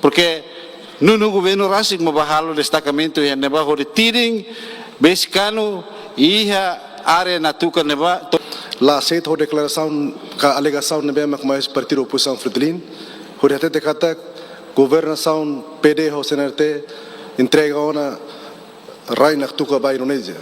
Porque no governo rasik mabahalo destacamento e neba ho retiring basicano iha área natuca neba. Lá aceita a declaração, a alegação neba mak mais partido oposição Fretilin, o até decata governação PD ao CNRT entrega ona rai natuca ba Indonesia.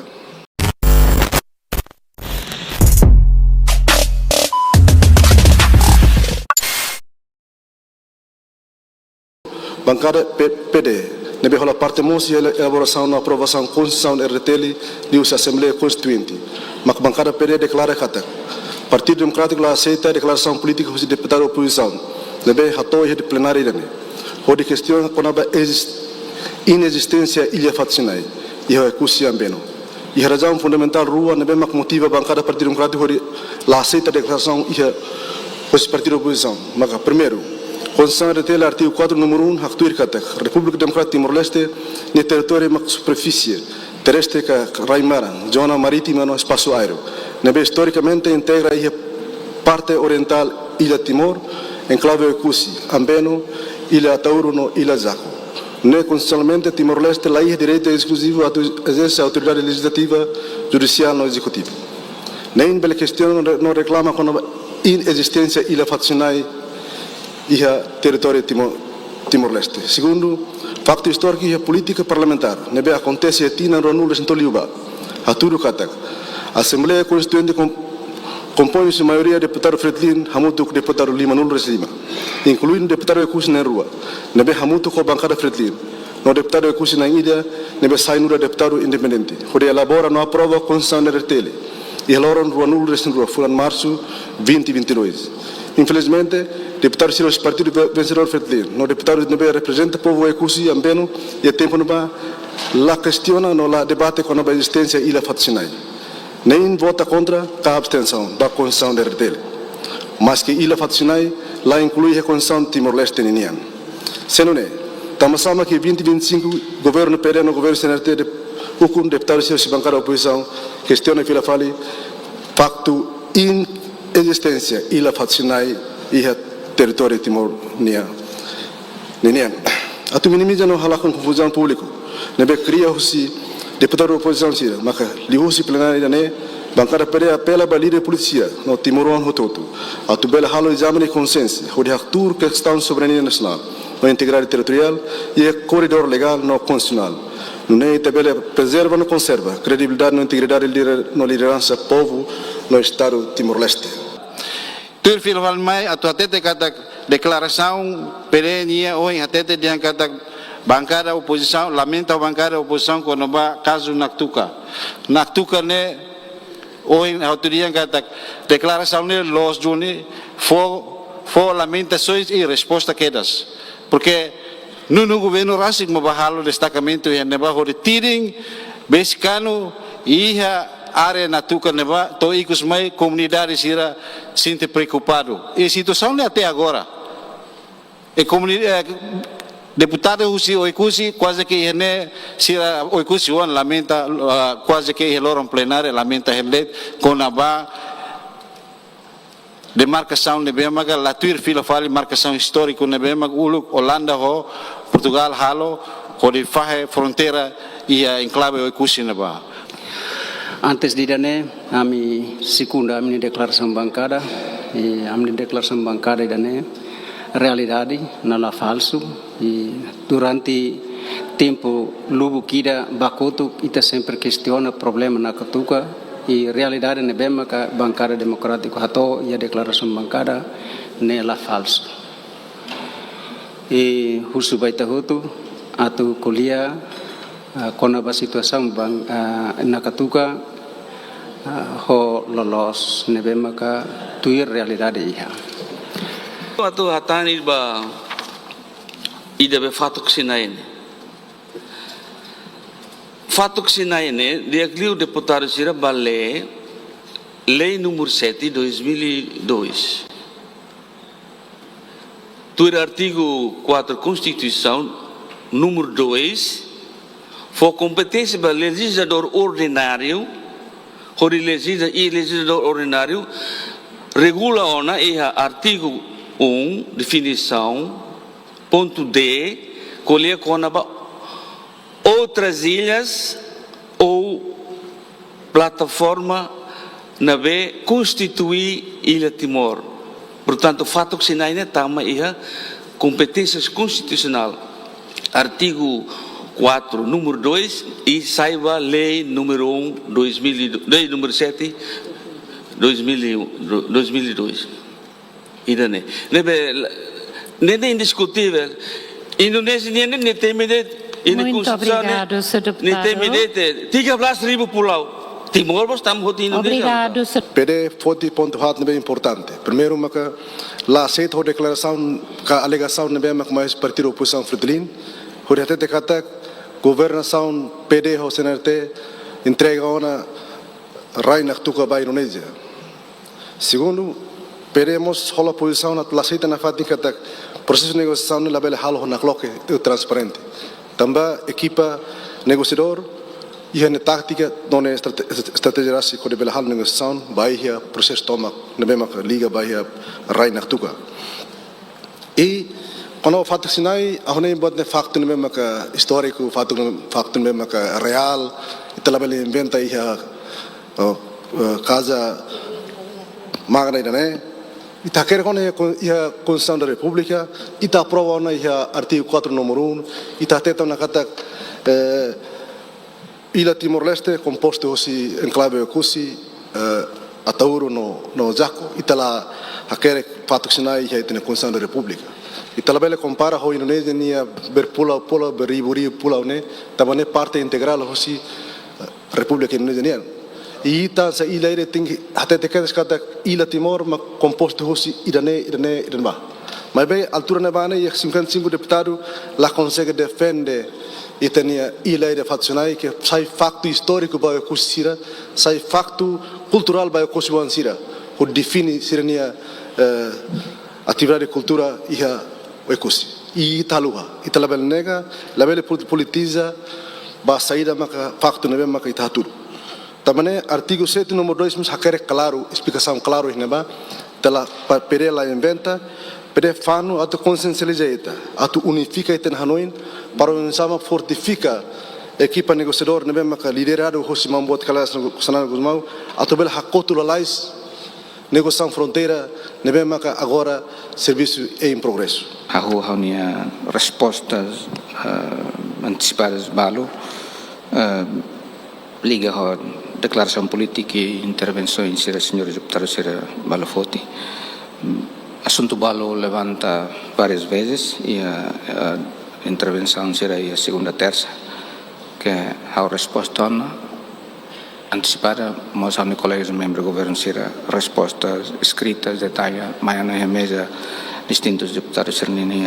Bancada PD, nebe rola parte moça e elaboração na aprovação Constituição RTL de Assembleia Constituinte. Mas bancada PD declara que Partido Democrático lá aceita a declaração política de deputado da oposição. Nebe ratou de plenária dele. Onde questiona quando a inexistência ilha fatsinai e a recusa ambeno. E a razão fundamental rua nebe mak motiva a bancada Partido Democrático lá aceita a declaração e a partido da oposição. Mas primeiro Constituição RTL, artigo 4, número 1, Haktuir Katak, República Democrática Timor-Leste, no território de superfície terrestre que Raimara, zona marítima no espaço aéreo. Nebe historicamente integra a parte oriental Ilha Timor, enclave Oikusi, Ambeno, Ilha Atauro, no Ilha Zaco. Ne constitucionalmente Timor-Leste, lá é direito exclusivo a exercer a autoridade legislativa, judicial no executivo. Nem bela questão não reclama com a inexistência Ilha Fatsinai e a território Timor-Leste. Segundo, facto histórico e a política parlamentar. Nebe acontece a Tina Ronulas em Toliuba, a Turu Katak. A Assembleia Constituinte compõe-se maioria deputado Fretilin, Hamutu deputado Lima Nunes Lima, incluindo deputado Ekusi na rua. Nebe Hamutu com a bancada Fretilin. No deputado Ekusi na ilha, nebe Sainura deputado independente. Onde elabora no aprova a Constituição da RTL. E elabora no Nunes em rua, foi em março 2022. Infelizmente, deputado Ciro partido vencedor Fretilin, no deputado nebe representa o povo Ekusi Ambeno e a tempo no ba la questiona no la debate com a existência ilha Fatsinai. Nem vota contra a abstenção da Constituição da RTL. Mas que ilha Fatsinai lá inclui a Constituição Timor-Leste ninian. Se não é, estamos sama que 2025 governo PD no governo CNRT de hukum deputado Ciro se bancada oposição questiona que fale facto inexistência ilha Fatsinai e a território Timor ninian. A tu minimiza no hala com confusão público. Nebe cria o deputado da oposição sira, mas lihusi plenária ne bancada PD apela a líder polícia no Timoron hototo. A tu bela halo exame de consenso, onde actur questão de soberania nacional, no integridade territorial e a corredor legal no constitucional. Não é tabela preserva no conserva credibilidade no integridade no liderança povo no estado Timor-Leste. Tur filho valmai atu até kata declaração perene hoje até dia kata bancada oposição lamenta a bancada oposição quando ba caso Naktuka ne hoje autoria kata declaração ne los juni for lamentações e resposta quedas porque no governo rasik mabahalo destacamento e neba ho retiring basicano e área natuca neba to ikus mai comunidade sira sente preocupado e situação ne até agora e comunidade deputado Oikusi quase que ne sira Oikusi one lamenta quase que eloram plenária lamenta ele com a demarcação de Bemaga Latuir fila fali marcação histórico de Bemaga uluk Holanda ho Portugal halo onde faz fronteira e a enclave Oikusi neba. Antes de dane, kami segunda kami declaração bancada, kami declaração bancada dane realidade nala falso e durante tempo lubu kida bakoto ita sempre questiona problema na katuka e realidade ne bema ka bancada democrático hato e a declaração bancada ne la falso e husu baita hutu atu kuliah kona ba situação na katuka ho lolos ne bema ka tuir realidade iha. Atu hatani ba ida be fatuk sinaine dia kliu deputado sira bale lei número 7 2002 tuir artigo 4 Constituição número 2 for competência do legislador ordinário o legislador ordinário regula ona e artigo 1 definição ponto D, colher com outras ilhas ou plataforma na B constituir Ilha Timor. Portanto, o fato que se não é também competências constitucional. Artigo 4, número 2, e saiba lei número 1, lei número 7, 2002. E daí, não é indiscutível. Indonésia nem tem medida. Muito obrigado, Sr. Deputado. Nem tem medida. 13.000 pulau. Timor, nós estamos rotindo. Obrigado, Sr. PD foi ponto rato bem importante. Primeiro, que lá aceita a declaração, a alegação não é mais partido oposição Fretilin. O até que governação PD ou CNRT entrega uma raina que toca para a Indonésia. Segundo, PD mos rola posição na aceita na fatica que processo de negociação na bela halo na cloque é transparente. Também equipa negociador e a tática onde estratégia rasi com a bela halo negociação vai a processo toma na mesma liga vai a raina que toca. E quando o fato sinai, a gente pode facto mesmo que histórico, facto mesmo que real, e também inventa aí a casa magna né? E tá querendo a Constituição da República, e tá aprovando aí a artigo 4 número 1, e tá tentando na cata Ilha Timor-Leste composto assim enclave Cusi, Atauro no Jaco, e tá lá a querer fato sinai aí tem a Constituição da República. E talvez compara a Indonésia nia berpula beribu pulau ne, também parte integral hosi República Indonésia. E ita sa ilha ire tinggi até te queres kata Ilha Timor ma composto hosi idane ba. Mas bem altura na bana e 55 deputado lá consegue defender e tenia ilha ire faccionai que sai facto histórico ba kusira, sai facto cultural ba kusibansira. O define sirania atividade de cultura e e taluha e talabel nega label politiza ba saída maka facto nebe maka itatudo também artigo 7 número 2 mas hakere claro explicação claro neba tela pere la inventa pere fano atu consensualiza atu unifica iten hanoin para sama fortifica equipa negociador nebe maka liderado hosi mambuat kalas sana gusmau atu bel hakotu lais negociação fronteira nebe maka agora serviço é em progresso. Aku hanya respostas antecipadas balu liga a declaração política e intervenções será senhor deputado será Balofoti. Assunto balu levanta várias vezes e a intervenção será a segunda terça que a resposta antecipada, mas aos colegas membros do governo será respostas escritas detalhadas, amanhã na mesa distintos deputados serem